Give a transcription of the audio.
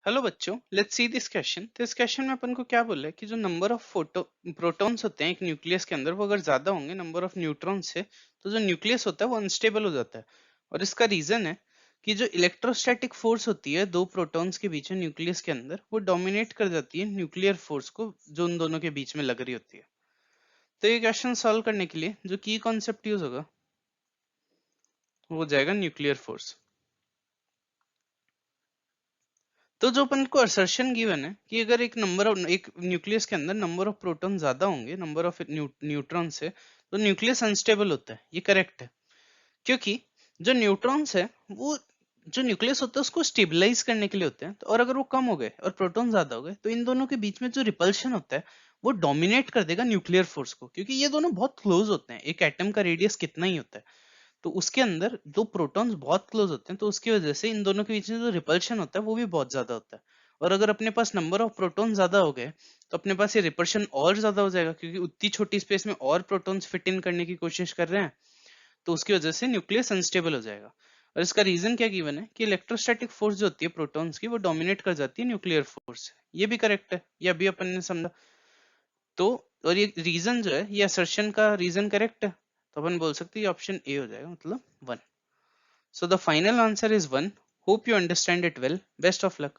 Hello बच्चों, let's see this question. तो इस क्वेश्चन में अपन को क्या बोला है कि जो नंबर ऑफ फोटो प्रोटॉन्स होते हैं एक न्यूक्लियस के अंदर, वो अगर ज्यादा होंगे नंबर ऑफ न्यूट्रॉन्स से, तो जो न्यूक्लियस होता है वो अनस्टेबल हो जाता है। और इसका रीजन है कि जो इलेक्ट्रोस्टैटिक फोर्स होती है दो प्रोटॉन्स के बीच में न्यूक्लियस के अंदर, वो डोमिनेट कर जाती है न्यूक्लियर फोर्स को जो उन दोनों के बीच में लग रही होती है। तो ये क्वेश्चन सॉल्व करने के लिए जो की कॉन्सेप्ट यूज होगा वो हो जाएगा न्यूक्लियर फोर्स। तो जो अपन को असर्शन गिवन है कि अगर एक न्यूक्लियस के अंदर नंबर ऑफ प्रोटॉन ज्यादा होंगे नंबर ऑफ न्यूट्रॉन से, तो न्यूक्लियस अनस्टेबल होता है। ये करेक्ट है, क्योंकि जो न्यूट्रॉन्स है वो जो न्यूक्लियस होता है उसको स्टेबलाइज करने के लिए होते हैं। तो और अगर वो कम हो गए और प्रोटॉन ज्यादा हो गए तो इन दोनों के बीच में जो रिपल्शन होता है वो डोमिनेट कर देगा न्यूक्लियर फोर्स को, क्योंकि ये दोनों बहुत क्लोज होते हैं। एक एटम का रेडियस कितना ही होता है, तो उसके अंदर दो प्रोटॉन्स बहुत क्लोज होते हैं, तो उसकी वजह से इन दोनों के बीच में जो रिपल्शन होता है वो भी बहुत ज्यादा होता है। और अगर अपने पास नंबर ऑफ प्रोटॉन ज्यादा हो गए तो अपने पास ये रिपल्शन और ज्यादा हो जाएगा, क्योंकि उतनी छोटी स्पेस में और प्रोटॉन्स फिट इन करने की कोशिश कर रहे हैं। तो उसकी वजह से न्यूक्लियस अनस्टेबल हो जाएगा। और इसका रीजन क्या गिवन है कि इलेक्ट्रोस्टैटिक फोर्स जो होती है प्रोटॉन्स की वो डोमिनेट कर जाती है न्यूक्लियर फोर्स से। ये भी करेक्ट है, ये अभी अपन ने समझा। तो और ये रीजन जो है, ये असर्शन का रीजन करेक्ट है, तो अपन बोल सकते हैं ये ऑप्शन ए हो जाएगा, मतलब 1। So the final answer is 1. Hope you understand it well. Best of luck.